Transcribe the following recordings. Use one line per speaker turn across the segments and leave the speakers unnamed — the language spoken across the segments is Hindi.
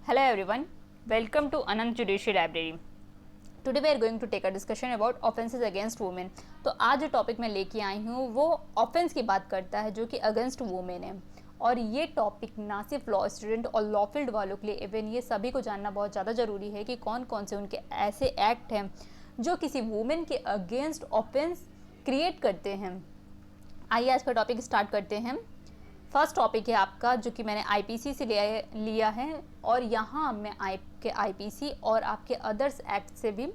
Hello everyone, welcome to Anand Judicial Library. Today we are going to take a discussion about offenses against women. तो आज जो टॉपिक मैं लेके आई हूँ वो ऑफेंस की बात करता है जो कि अगेंस्ट वुमेन है। और ये टॉपिक ना सिर्फ लॉ स्टूडेंट और लॉ फील्ड वालों के लिए इवन ये सभी को जानना बहुत ज़्यादा ज़रूरी है कि कौन कौन से उनके ऐसे एक्ट हैं जो किसी वुमेन के अगेंस्ट ऑफेंस क्रिएट करते हैं। आइए आज का टॉपिक स्टार्ट करते हैं। फर्स्ट टॉपिक है आपका जो कि मैंने आईपीसी से लिया है और यहाँ मैं आपके आईपीसी और आपके अदर्स एक्ट से भी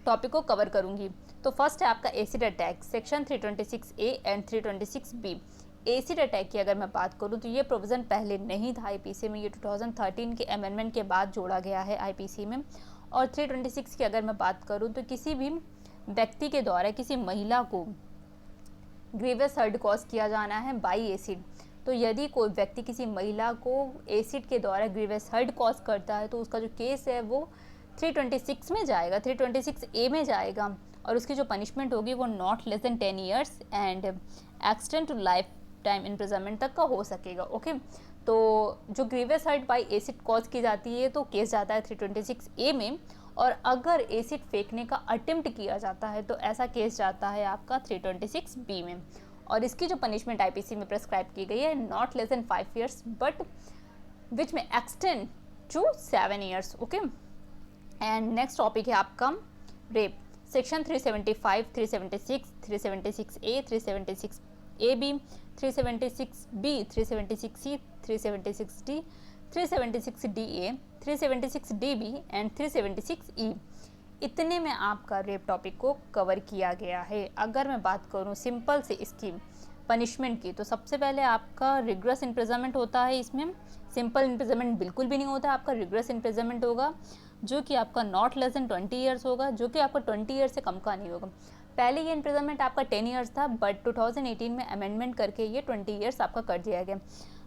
टॉपिक को कवर करूँगी। तो फर्स्ट है आपका acid attack, section 326A and 326B। Acid attack की अगर मैं बात करूँ तो ये प्रोविज़न पहले नहीं था आईपीसी में, ये 2013 के अमेंडमेंट के बाद जोड़ा गया है आईपीसी में। और 326 की अगर मैं बात करूँ तो किसी भी व्यक्ति के द्वारा किसी महिला को ग्रीवियस हर्ट कॉज किया जाना है बाई एसिड। तो यदि कोई व्यक्ति किसी महिला को एसिड के द्वारा ग्रीवियस हर्ट कॉज करता है तो उसका जो केस है वो 326 में जाएगा, 326A में जाएगा। और उसकी जो पनिशमेंट होगी वो not less than 10 years and extend to life time imprisonment तक का हो सकेगा। ओके, तो जो grievous hurt by acid cause की जाती है तो केस जाता है 326A में। और अगर एसिड फेंकने का अटेम्प्ट किया जाता है तो ऐसा केस जाता है आपका 326B में। और इसकी जो पनिशमेंट आईपीसी में प्रेस्क्राइब की गई है not less than 5 years but which में extend to 7 years. Okay, and next topic है आपका rape, section 375, 376, 376A, 376AB, 376B, 376C, 376D, 376DA, 376DB and 376E। इतने में आपका रेप टॉपिक को कवर किया गया है। अगर मैं बात करूं सिंपल से इसकी पनिशमेंट की तो सबसे पहले आपका रिग्रेस इम्प्रिजनमेंट होता है। इसमें सिंपल इम्प्रिजनमेंट बिल्कुल भी नहीं होता, आपका रिग्रेस इम्प्रिजनमेंट होगा जो कि आपका नॉट लेस देन 20 ईयर्स होगा, जो कि आपका 20 ईयर्स से कम का नहीं होगा। पहले ये इम्प्रिजनमेंट आपका 10 ईयर्स था बट 2018 में अमेंडमेंट करके ये 20 ईयर्स आपका कर दिया गया,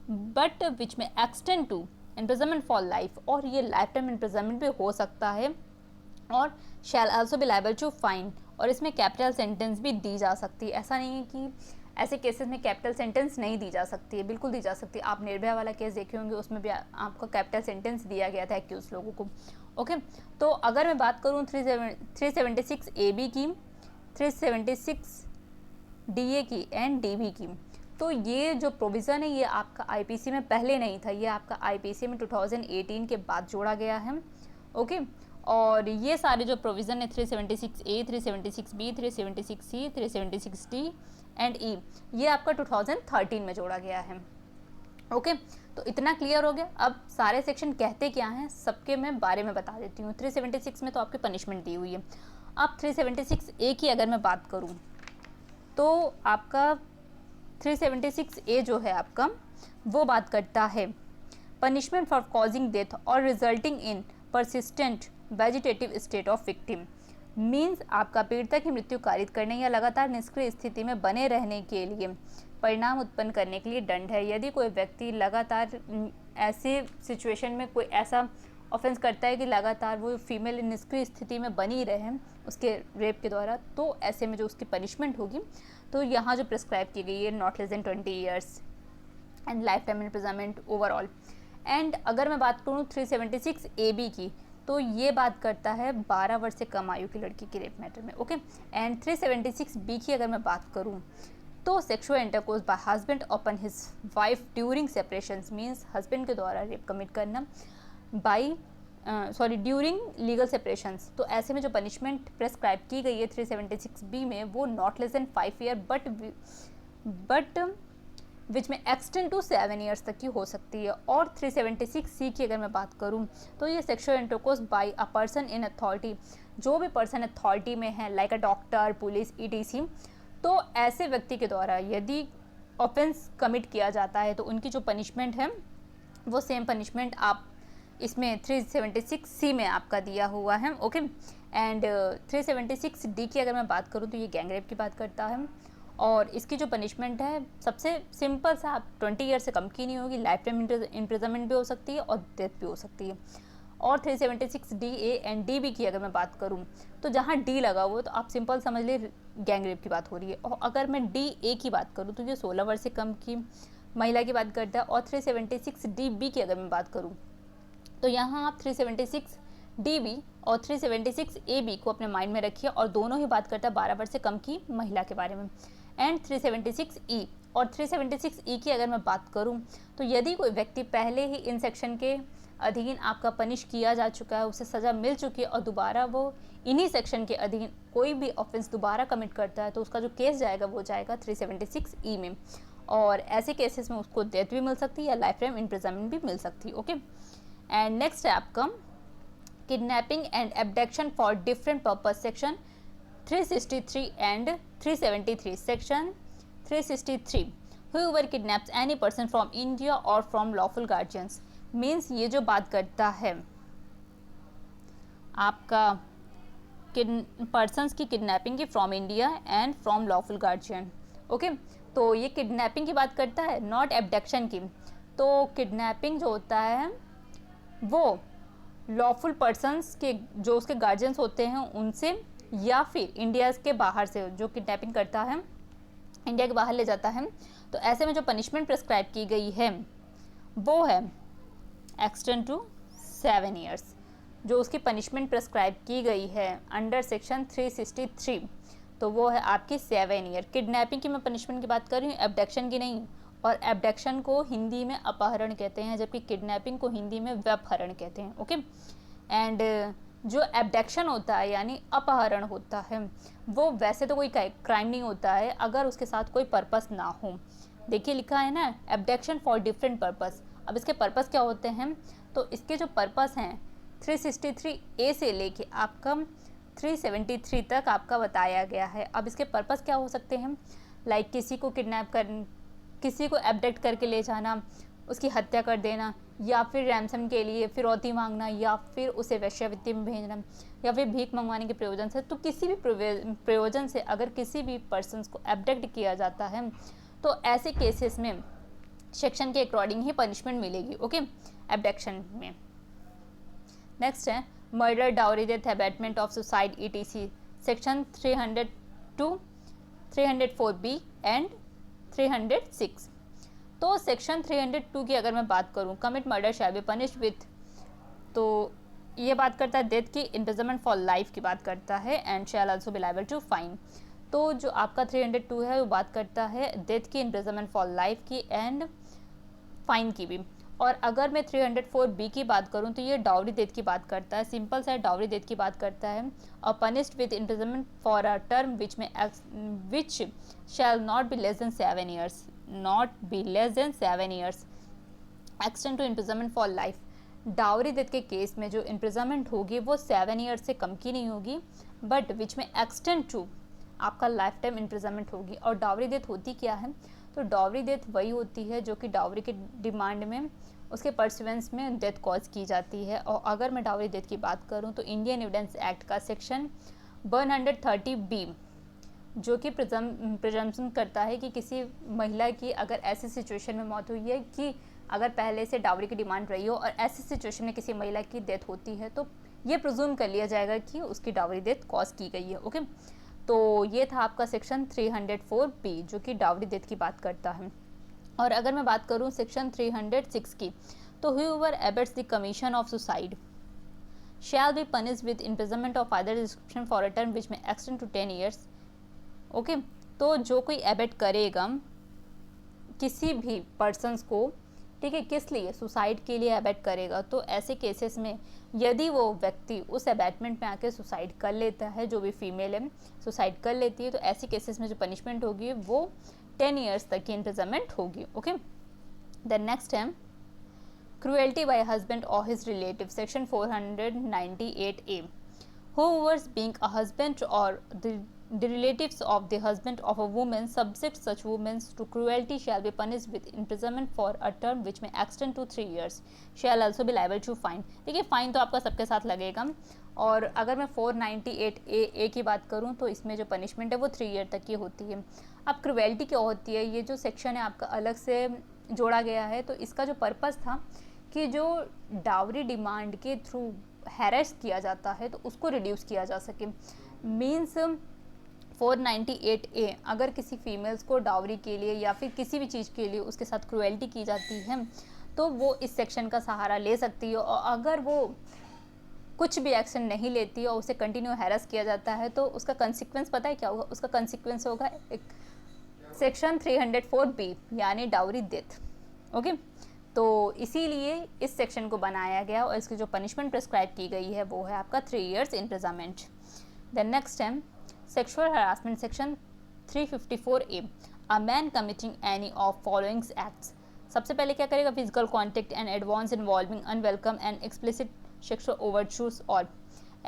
बट विच में extend to imprisonment for life. और ये लाइफ टाइम इम्प्रिजनमेंट भी हो सकता है और shall also be liable to fine. और इसमें कैपिटल सेंटेंस भी दी जा सकती है। ऐसा नहीं है कि ऐसे केसेस में कैपिटल सेंटेंस नहीं दी जा सकती है, बिल्कुल दी जा सकती है। आप निर्भया वाला केस देखे होंगे, उसमें भी आपको कैपिटल सेंटेंस दिया गया था एक्यूज लोगों को। ओके, तो अगर मैं बात करूँ 376AB की, 376DA की एंड DB की, तो ये जो प्रोविज़न है ये आपका आईपीसी में पहले नहीं था, ये आपका आईपीसी में 2018 के बाद जोड़ा गया है। ओके, और ये सारे जो प्रोविज़न है 376A, 376B, 376C, 376D and E, ये आपका 2013 में जोड़ा गया है। ओके, तो इतना क्लियर हो गया। अब सारे सेक्शन कहते क्या हैं सबके मैं बारे में बता देती हूँ। 376 में तो आपकी पनिशमेंट दी हुई है। अब 376A की अगर मैं बात करूँ तो आपका 376A जो है आपका वो बात करता है पनिशमेंट फॉर कॉजिंग डेथ और resulting in persistent vegetative state of victim. Means आपका पीड़िता की मृत्यु कारित करने या लगातार निष्क्रिय स्थिति में बने रहने के लिए परिणाम उत्पन्न करने के लिए दंड है। यदि कोई व्यक्ति लगातार ऐसे सिचुएशन में कोई ऐसा ऑफेंस करता है कि लगातार वो फीमेल निष्क्रिय स्थिति में बनी रहे उसके रेप के द्वारा, तो ऐसे में जो उसकी पनिशमेंट होगी तो यहाँ जो प्रिस्क्राइब की गई है not less then 20 years and life time imprisonment overall. And अगर मैं बात करूँ 376AB की तो ये बात करता है 12 वर्ष से कम आयु की लड़की के रेप मैटर में। ओके, एंड 376B की अगर मैं बात करूँ तो sexual intercourse bye husband upon his wife during separations, means husband के द्वारा रेप कमिट करना ड्यूरिंग लीगल सेपरेशंस। तो ऐसे में जो पनिशमेंट प्रेस्क्राइब की गई है 376B में वो not less than 5 year but which में एक्सटेंड टू 7 ईयर्स तक की हो सकती है। और 376C की अगर मैं बात करूँ तो ये sexual intercourse by a person in authority, जो भी पर्सन अथॉरिटी में है like a doctor, police, ETC, तो ऐसे व्यक्ति के द्वारा यदि ऑफेंस कमिट किया जाता है तो उनकी जो पनिशमेंट है वो सेम पनिशमेंट आप इसमें 376C में आपका दिया हुआ है। ओके, एंड 376D की अगर मैं बात करूँ तो ये गैंग रेप की बात करता है और इसकी जो पनिशमेंट है सबसे सिंपल सा, आप 20 ईयर से कम की नहीं होगी, लाइफ टाइम इम्प्रिजनमेंट भी हो सकती है और डेथ भी हो सकती है। और 376DA एंड DB की अगर मैं बात करूं तो जहां D लगा हुआ तो आप सिंपल समझ ले गैंग रेप की बात हो रही है। और अगर मैं DA की बात करूं तो ये 16 वर्ष से कम की महिला की बात करता है। और 376DB की अगर मैं बात करूं तो यहाँ आप 376 DB और 376 AB को अपने माइंड में रखिए, और दोनों ही बात करता है 12 वर्ष से कम की महिला के बारे में। एंड 376 E और 376 E की अगर मैं बात करूं, तो यदि कोई व्यक्ति पहले ही इन सेक्शन के अधीन आपका पनिश किया जा चुका है, उसे सज़ा मिल चुकी है, और दोबारा वो इन्हीं सेक्शन के अधीन कोई भी ऑफेंस दोबारा कमिट करता है, तो उसका जो केस जाएगा वो जाएगा 376 E में, और ऐसे केसेस में उसको डेथ भी मिल सकती है या लाइफ टाइम इम्प्रिजनमेंट भी मिल सकती है। ओके, एंड नेक्स्ट है आपका kidnapping and abduction for different purpose, section 363 and 373। Section 363, whoever kidnaps any person from India or from lawful guardians, means ये जो बात करता है आपका पर्सनस की किडनैपिंग की from India and from lawful guardian. Okay, तो ये किडनैपिंग की बात करता है, नॉट एब्डक्शन की। तो किडनैपिंग जो होता है वो लॉफुल पर्सनस के जो उसके गार्जियंस होते हैं उनसे, या फिर इंडिया के बाहर से जो किडनैपिंग करता है इंडिया के बाहर ले जाता है। तो ऐसे में जो पनिशमेंट प्रिस्क्राइब की गई है वो है एक्सटेंड टू 7 ईयर्स। जो उसकी पनिशमेंट प्रिस्क्राइब की गई है अंडर सेक्शन 363, तो वो है आपकी 7 ईयर। किडनैपिंग की मैं पनिशमेंट की बात कर रही हूँ, एब्डक्शन की नहीं। और एब्डक्शन को हिंदी में अपहरण कहते हैं, जबकि किडनैपिंग को हिंदी में व्यपहरण कहते हैं। ओके, एंड जो एब्डक्शन होता है यानी अपहरण होता है, वो वैसे तो कोई क्राइम नहीं होता है अगर उसके साथ कोई पर्पस ना हो। देखिए लिखा है ना, एब्डक्शन फॉर डिफरेंट पर्पस। अब इसके पर्पस क्या होते हैं, तो इसके जो पर्पस हैं 363A से लेके आपका 373 तक आपका बताया गया है। अब इसके पर्पस क्या हो सकते हैं, लाइक किसी को किडनैप कर, किसी को एब्डक्ट करके ले जाना, उसकी हत्या कर देना, या फिर रैंसम के लिए फिरौती मांगना, या फिर उसे वेश्यावृत्ति में भेजना, या फिर भीख मंगवाने के प्रयोजन से। तो किसी भी प्रयोजन से अगर किसी भी पर्सन को एब्डक्ट किया जाता है, तो ऐसे केसेस में सेक्शन के अकॉर्डिंग ही पनिशमेंट मिलेगी। ओके, एब्डक्शन में। नेक्स्ट है murder, dowry, death, abatement of suicide ETC, section 302, 304B and 306। तो सेक्शन 302 की अगर मैं बात करूं, commit murder shell be punished with, तो ये बात करता है डेथ की, इम्प्रिजनमेंट फॉर लाइफ की बात करता है, and shall also be liable to fine. तो जो आपका 302 है वो बात करता है डेथ की, इम्प्रिजनमेंट फॉर लाइफ की एंड फाइन की भी। और अगर मैं 304B की बात करूं तो ये डाउरी डेथ की बात करता है, सिंपल सा डाउरी डेथ की बात करता है, और punished with imprisonment for a term which shall not be less than 7 years, not be less than 7 years, extend to imprisonment for life. Dowry death के केस में जो इम्प्रिजनमेंट होगी वो 7 ईयर्स से कम की नहीं होगी, बट विच में एक्सटेंड टू आपका लाइफ टाइम इम्प्रिजनमेंट होगी। और डाउरी डेथ होती क्या है, तो डाउरी डेथ वही होती है जो कि डाउरी के डिमांड में उसके परसिवेंस में डेथ कॉज की जाती है। और अगर मैं डाउरी डेथ की बात करूं तो इंडियन एविडेंस एक्ट का सेक्शन 130B जो कि प्रिजम्पशन करता है कि किसी महिला की अगर ऐसी सिचुएशन में मौत हुई है कि अगर पहले से डाउरी की डिमांड रही हो और ऐसी सिचुएशन में किसी महिला की डेथ होती है, तो ये प्रिज्यूम कर लिया जाएगा कि उसकी डाउरी डेथ कॉज की गई है। ओके, तो ये था आपका सेक्शन 304B जो कि डाउरी डेथ की बात करता है। और अगर मैं बात करूं सेक्शन 306 की, तो whoever abets the commission of suicide shall be punished with imprisonment of either description for a term which may extend to 10 years। Okay, तो जो कोई एबेट करेगा किसी भी पर्सन्स को, ठीक है, किस लिए, सुसाइड के लिए एबेट करेगा, तो ऐसे केसेस में यदि वो व्यक्ति उस एबैटमेंट में आके सुसाइड कर लेता है, जो भी फीमेल है सुसाइड कर लेती है, तो ऐसे केसेस में जो पनिशमेंट होगी वो 10 ईयर्स तक की इम्प्रिजनमेंट होगी। ओके, देन नेक्स्ट है क्रुएल्टी बाय हस्बैंड और his relative, section 498A। Whoever being a husband or the relatives of the husband of a woman subject such women to cruelty shall be punished with imprisonment for a term which may extend to 3 years, shall also be liable to fine। देखिए फाइन तो आपका सबके साथ लगेगा। और अगर मैं 498A की बात करूं तो इसमें जो पनिशमेंट है वो 3 ईयर तक की होती है। अब क्रुएल्टी क्या होती है, ये जो सेक्शन है आपका अलग से जोड़ा गया है। तो इसका जो पर्पस था कि जो डावरी डिमांड के थ्रू हैरेस किया जाता है तो उसको रिड्यूस किया जा सके। मीन्स 498A अगर किसी फीमेल्स को डावरी के लिए या फिर किसी भी चीज़ के लिए उसके साथ क्रुएल्टी की जाती है, तो वो इस सेक्शन का सहारा ले सकती है। और अगर वो कुछ भी एक्शन नहीं लेती है और उसे कंटिन्यू हैरेस किया जाता है तो उसका कंसिक्वेंस पता है क्या होगा? उसका कंसिक्वेंस होगा एक सेक्शन 304B यानी डाउरी डेथ। ओके, तो इसीलिए इस सेक्शन को बनाया गया और इसकी जो पनिशमेंट प्रिस्क्राइब की गई है वो है आपका 3 years इम्प्रिजनमेंट। देन नेक्स्ट है sexual harassment section 354A, a man committing any of followings acts. सबसे पहले क्या करेगा? Physical contact and advance involving unwelcome and explicit sexual overtures or,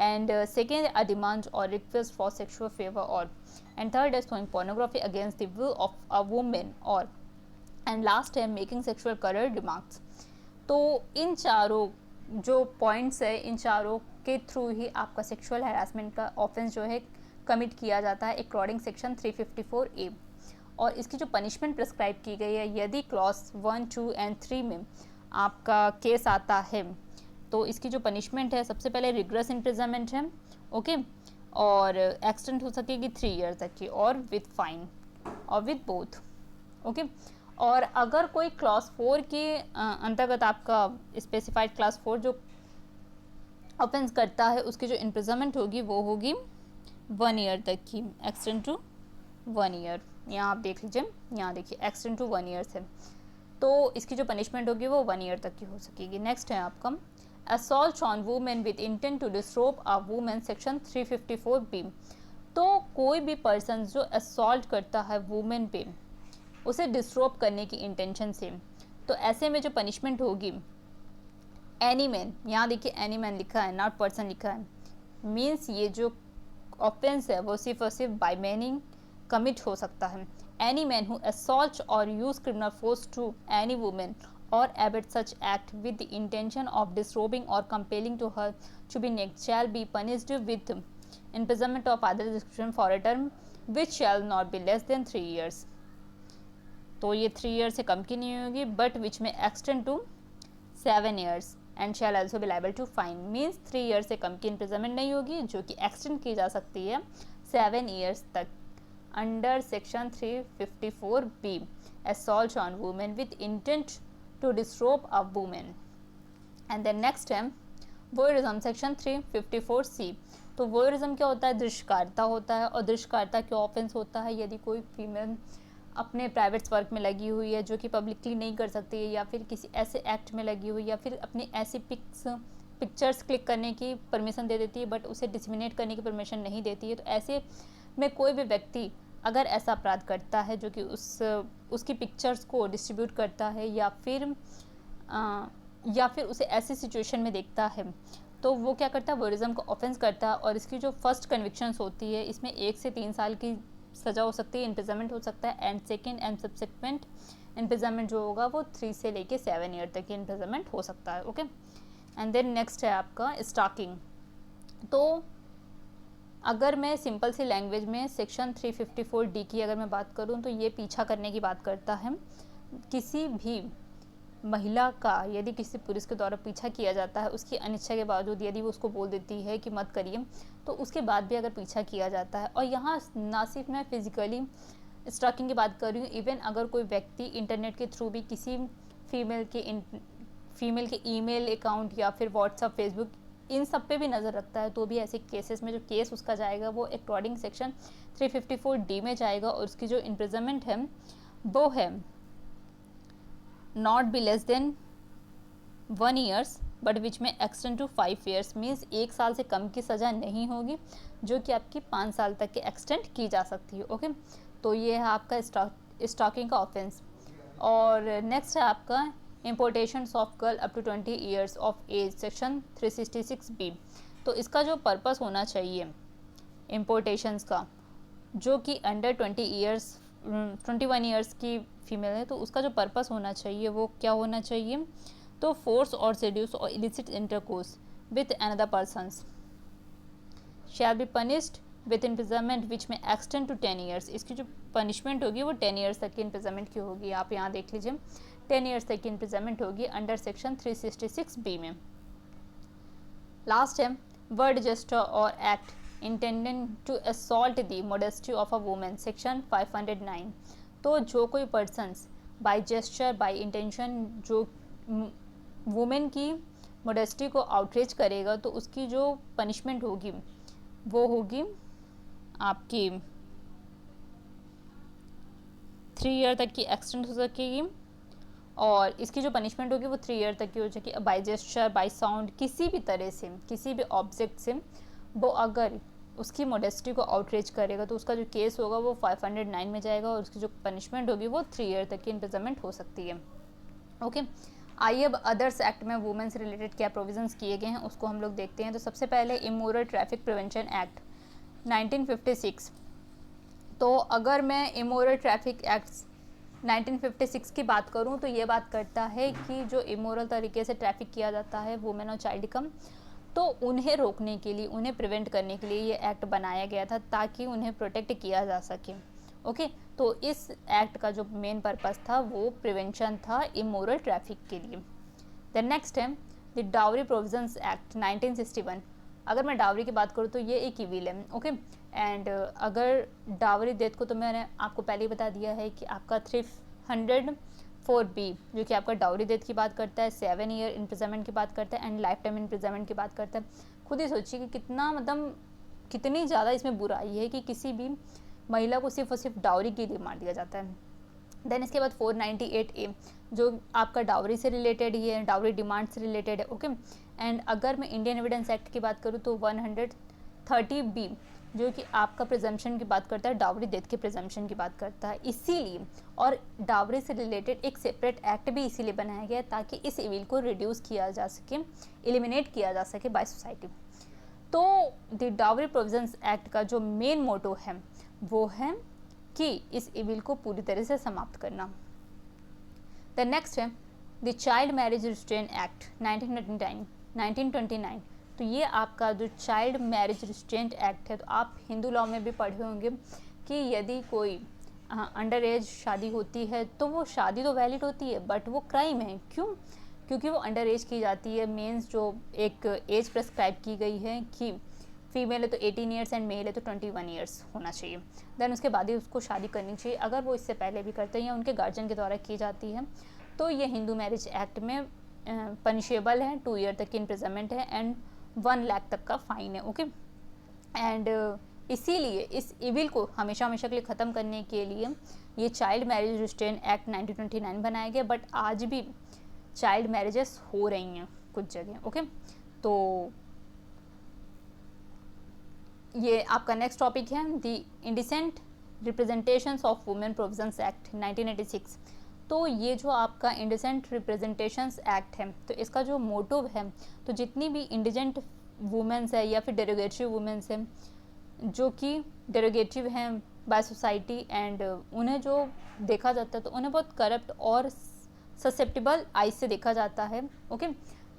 and second a demand or request for sexual favor or, and third is showing pornography against the will of a woman or, and last है making sexual career remarks। तो इन चारों जो पॉइंट्स है इन चारों के थ्रू ही आपका सेक्सुअल हैरासमेंट का ऑफेंस जो है कमिट किया जाता है अकॉर्डिंग सेक्शन 354A। और इसकी जो पनिशमेंट प्रिस्क्राइब की गई है, यदि क्लॉज 1, 2 एंड 3 में आपका केस आता है तो इसकी जो पनिशमेंट है सबसे पहले रिग्रेस इम्प्रिजनमेंट है। ओके, और एक्सटेंड हो सकेगी 3 years तक की और विथ फाइन और विथ बोथ। ओके, और अगर कोई क्लास 4 के अंतर्गत आपका स्पेसिफाइड क्लास 4 जो ऑफेंस करता है उसकी जो इम्प्रिजनमेंट होगी वो होगी 1 year तक की, एक्सटेंड टू 1 year। यहाँ आप देख लीजिए, यहाँ देखिए एक्सटेंड टू 1 year है, तो इसकी जो पनिशमेंट होगी वो 1 year तक की हो सकेगी। नेक्स्ट है आपका assault on women with intent to disrobe a woman section 354B। तो कोई भी पर्सन जो असॉल्ट करता है वुमेन पे उसे डिसरोब करने की इंटेंशन से, तो ऐसे में जो पनिशमेंट होगी एनी मैन, यहाँ देखिए एनी मैन लिखा है नॉट पर्सन लिखा है, मीन्स ये जो ऑफेंस है वो सिर्फ और सिर्फ बाय मैनिंग कमिट हो सकता है। एनी मैन हु असॉल्ट और use criminal force to any women or abet such act with the intention of disrobing or compelling to her to be naked shall be punished with imprisonment of other description for a term which shall not be less than 3 years। तो ये 3 years से कम की नहीं होगी, but which may extend to 7 years and shall also be liable to fine। means 3 years से कम की imprisonment नहीं होगी जो कि extend की जा सकती है 7 years तक under section 354B assault on women with intent to disrobe a woman। and then next है voyeurism section 354C। तो voyeurism क्या होता है? दृश्यकारिता होता है, और दृश्यकारिता क्यों ऑफेंस होता है? यदि कोई फीमेल अपने प्राइवेट वर्क में लगी हुई है जो कि पब्लिकली नहीं कर सकती है, या फिर किसी ऐसे एक्ट में लगी हुई, या फिर अपनी ऐसी पिक्चर्स क्लिक करने की परमिशन दे देती है बट उसे डिसमिनेट करने की परमिशन नहीं देती है, तो ऐसे में कोई भी व्यक्ति अगर ऐसा अपराध करता है जो कि उसकी पिक्चर्स को डिस्ट्रीब्यूट करता है या फिर उसे ऐसी सिचुएशन में देखता है, तो वो क्या करता है? वोयरिज्म को ऑफेंस करता है। और इसकी जो फर्स्ट कन्विक्शंस होती है इसमें 1 से 3 साल की सज़ा हो सकती है, इम्प्रिजनमेंट हो सकता है, and second and subsequent imprisonment जो होगा वो 3 से लेके 7 year तक की इम्प्रिजनमेंट हो सकता है। ओके, एंड देन नेक्स्ट है आपका स्टॉकिंग। तो अगर मैं सिंपल सी लैंग्वेज में सेक्शन 354D की अगर मैं बात करूं तो ये पीछा करने की बात करता है। किसी भी महिला का यदि किसी पुरुष के द्वारा पीछा किया जाता है, उसकी अनिच्छा के बावजूद यदि वो उसको बोल देती है कि मत करिए, तो उसके बाद भी अगर पीछा किया जाता है, और यहाँ ना सिर्फ मैं फिजिकली स्टॉकिंग की बात कर रही हूँ, इवन अगर कोई व्यक्ति इंटरनेट के थ्रू भी किसी फीमेल के ईमेल अकाउंट या फिर व्हाट्सअप, फेसबुक, इन सब पे भी नज़र रखता है, तो भी ऐसे केसेस में जो केस उसका जाएगा वो अकॉर्डिंग सेक्शन 354D में जाएगा, और उसकी जो इम्प्रिजनमेंट है वो है not be less then 1 year but which में एक्सटेंड टू 5 years। मीन्स 1 साल से कम की सज़ा नहीं होगी जो कि आपकी 5 साल तक के एक्सटेंड की जा सकती है। ओके, तो ये है आपका स्टॉकिंग का ऑफेंस। और नेक्स्ट है आपका importations of girl up to 20 years of age section 366B। तो इसका जो पर्पस होना चाहिए इम्पोर्टेशंस का, जो कि अंडर 21 years की फीमेल है, तो उसका जो पर्पस होना चाहिए वो क्या होना चाहिए? तो फोर्स और सेड्यूस और illicit intercourse with another persons shall be punished with imprisonment which में एक्सटेंड टू 10 years। इसकी जो पनिशमेंट होगी वो 10 years तक की इम्प्रिजनमेंट की होगी। आप यहाँ देख लीजिए 10 years तक की इम्प्रिजनमेंट होगी अंडर सेक्शन 366B में। लास्ट है वर्ड जेस्टर और act intended to assault the modesty of a women section 509। तो जो कोई persons by gesture, by intention जो वुमेन की मोडेस्टी को आउटरीच करेगा तो उसकी जो पनिशमेंट होगी वो होगी आपकी 3 ईयर तक की एक्सटेंड हो सकेगी, और इसकी जो पनिशमेंट होगी वो 3 ईयर तक की हो जाएगी। बाई जेस्चर, बाई साउंड, किसी भी तरह से, किसी भी ऑब्जेक्ट से वो अगर उसकी मोडेस्टी को आउटरीच करेगा तो उसका जो केस होगा वो 509 में जाएगा, और उसकी जो पनिशमेंट होगी वो 3 ईयर तक की इम्प्रिजनमेंट हो सकती है। ओके, आइए अब अदर्स एक्ट में वुमेन से रिलेटेड क्या प्रोविजंस किए गए हैं उसको हम लोग देखते हैं। तो सबसे पहले इमोरल ट्रैफिक प्रिवेंशन एक्ट 1956। तो अगर मैं इमोरल ट्रैफिक एक्ट्स 1956 की बात करूं तो ये बात करता है कि जो इमोरल तरीके से ट्रैफिक किया जाता है वुमेन और चाइल्ड कम, तो उन्हें रोकने के लिए, उन्हें प्रिवेंट करने के लिए ये एक्ट बनाया गया था ताकि उन्हें प्रोटेक्ट किया जा सके। ओके, तो इस एक्ट का जो मेन पर्पस था वो प्रिवेंशन था इमोरल ट्रैफिक के लिए। द नेक्स्ट है द डावरी प्रोविजंस एक्ट 1961। अगर मैं डावरी की बात करूँ तो ये एक इविल है। ओके, एंड अगर डावरी डेथ को तो मैंने आपको पहले ही बता दिया है कि आपका 304B जो कि आपका डावरी डेथ की बात करता है, 7 ईयर इम्प्रिजनमेंट की बात करता है एंड लाइफ टाइम इम्प्रिजनमेंट की बात करता है। खुद ही सोचिए कि कितना, मतलब कितनी ज़्यादा इसमें बुराई है कि किसी भी महिला को सिर्फ और सिर्फ डावरी के लिए मार दिया जाता है। देन इसके बाद 498A जो आपका डावरी से रिलेटेड ही है, डावरी डिमांड से रिलेटेड है। ओके, एंड अगर मैं इंडियन एविडेंस एक्ट की बात करूँ तो 130B जो कि आपका प्रिजम्पशन की बात करता है, डावरी डेथ के प्रिजम्पशन की बात करता है। इसीलिए, और डावरी से रिलेटेड एक सेपरेट एक्ट भी इसीलिए बनाया गया ताकि इस इविल को रिड्यूस किया जा सके, एलिमिनेट किया जा सके बाय सोसाइटी। तो द डावरी प्रोविजंस एक्ट का जो मेन मोटो है वो है कि इस इविल को पूरी तरह से समाप्त करना। द नेक्स्ट है the child marriage restraint act 1929। तो ये आपका जो चाइल्ड मैरिज रिस्ट्रेंट एक्ट है, तो आप हिंदू लॉ में भी पढ़े होंगे कि यदि कोई अंडर एज शादी होती है तो वो शादी तो वैलिड होती है बट वो क्राइम है। क्यों? क्योंकि वो अंडर एज की जाती है। मीन्स जो एक एज प्रेस्क्राइब की गई है कि फीमेल है तो 18 ईयर्स एंड मेल है तो 21 ईयर्स होना चाहिए, देन उसके बाद ही उसको शादी करनी चाहिए। अगर वो इससे पहले भी करते हैं या उनके गार्जियन के द्वारा की जाती है तो ये हिंदू मैरिज एक्ट में पनिशेबल है, 2 ईयर तक की इम्प्रिजनमेंट है एंड 1 लाख तक का फाइन है। ओके, एंड इसीलिए इस इविल को हमेशा हमेशा के लिए ख़त्म करने के लिए ये चाइल्ड मैरिज रिस्ट्रेंट एक्ट 1929 बनाया गया। बट आज भी चाइल्ड मैरिजेस हो रही हैं कुछ जगह। ओके, तो ये आपका नेक्स्ट टॉपिक है the indecent representations of women provisions act 1986। तो ये जो आपका इंडिसेंट रिप्रेजेंटेशंस एक्ट है तो इसका जो मोटिव है, तो जितनी भी इंडिजेंट वुमेन्स है या फिर डेरोगेटरी वुमेन्स हैं जो कि डेरोगेटिव हैं बाय सोसाइटी एंड उन्हें जो देखा जाता है तो उन्हें बहुत करप्ट और ससेप्टिबल आइज से देखा जाता है। ओके,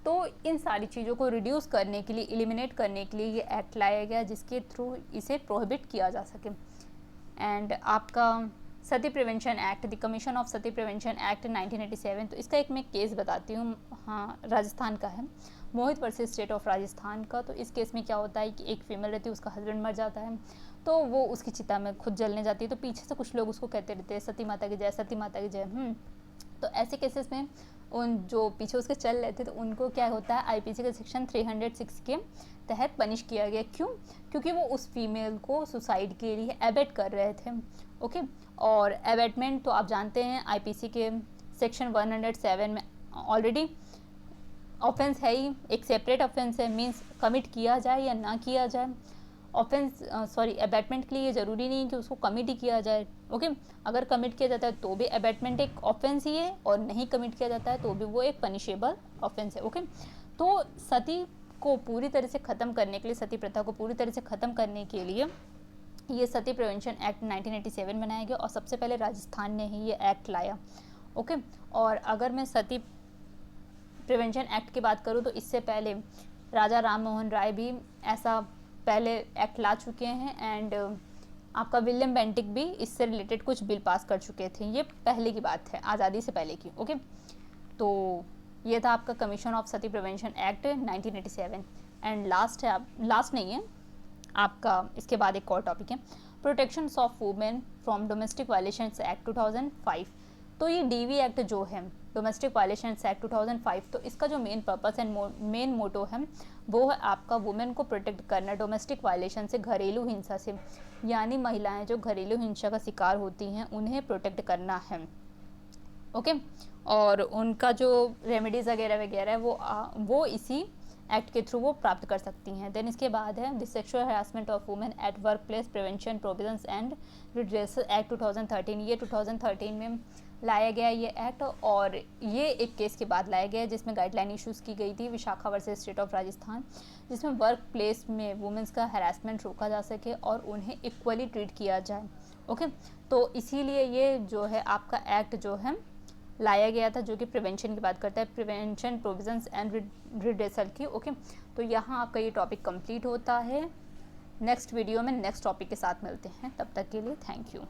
तो इन सारी चीज़ों को रिड्यूस करने के लिए, एलिमिनेट करने के लिए ये एक्ट लाया गया जिसके थ्रू इसे प्रोहिबिट किया जा सके। एंड आपका Sati prevention act, the commission of Sati prevention act 1987। तो इसका एक मैं केस बताती हूँ। हाँ, राजस्थान का है, मोहित वर्सेस स्टेट ऑफ राजस्थान का। तो इस केस में क्या होता है कि एक फीमेल रहती है, उसका हस्बैंड मर जाता है तो वो उसकी चिता में खुद जलने जाती है। तो पीछे से कुछ लोग उसको कहते रहते हैं सती माता की जय, सती माता की जय। तो ऐसे केसेस में उन जो पीछे उसके चल रहे थे तो उनको क्या होता है, आईपीसी के सेक्शन 306 के तहत पनिश किया गया। क्यों? क्योंकि वो उस फीमेल को सुसाइड के लिए एबेट कर रहे थे। ओके, और एबेटमेंट तो आप जानते हैं आईपीसी के सेक्शन 107 में ऑलरेडी ऑफेंस है ही, एक सेपरेट ऑफेंस है। मीन्स कमिट किया जाए या ना किया जाए ऑफेंस, एबेटमेंट के लिए ज़रूरी नहीं कि उसको कमिट ही किया जाए। ओके, अगर कमिट किया जाता है तो भी एबेटमेंट एक ऑफेंस ही है और नहीं कमिट किया जाता है तो भी वो एक पनिशेबल ऑफेंस है। ओके, तो सती को पूरी तरह से ख़त्म करने के लिए, सती प्रथा को पूरी तरह से ख़त्म करने के लिए ये सती प्रिवेंशन एक्ट 1987 बनाया गया और सबसे पहले राजस्थान ने ही ये एक्ट लाया। ओके, और अगर मैं सती प्रिवेंशन एक्ट की बात करूँ तो इससे पहले राजा राम मोहन राय भी ऐसा पहले एक्ट ला चुके हैं एंड आपका विलियम बेंटिक भी इससे रिलेटेड कुछ बिल पास कर चुके थे। ये पहले की बात है, आज़ादी से पहले की। ओके, तो ये था आपका commission of Sati prevention act 1987। And last है, लास्ट नहीं है आपका, इसके बाद एक और टॉपिक है protection of women from domestic violations act 2005। तो ये डीवी एक्ट जो है डोमेस्टिक वायलेशंस एक्ट 2005। तो इसका जो main purpose and main motto है वो है आपका वुमेन को प्रोटेक्ट करना डोमेस्टिक वायलेशन से, घरेलू हिंसा से, यानी महिलाएं जो घरेलू हिंसा का शिकार होती हैं उन्हें प्रोटेक्ट करना है। ओके, और उनका जो रेमेडीज़ वगैरह वगैरह है वो इसी एक्ट के थ्रू वो प्राप्त कर सकती हैं। देन इसके बाद है the sexual harassment of women at work place prevention provisions and redressal act 2013। ये 2013 में लाया गया ये एक्ट, और ये एक केस के बाद लाया गया जिसमें गाइडलाइन इश्यूज़ की गई थी Vishakha versus state of Rajasthan, जिसमें वर्क प्लेस में वुमेन्स का हरासमेंट रोका जा सके और उन्हें इक्वली ट्रीट किया जाए। ओके, तो इसीलिए ये जो है आपका एक्ट जो है लाया गया था, जो कि प्रिवेंशन की बात करता है, प्रिवेंशन प्रोविजंस एंड रिड्रेसल की। ओके, तो यहाँ आपका ये टॉपिक कंप्लीट होता है। नेक्स्ट वीडियो में नेक्स्ट टॉपिक के साथ मिलते हैं, तब तक के लिए थैंक यू।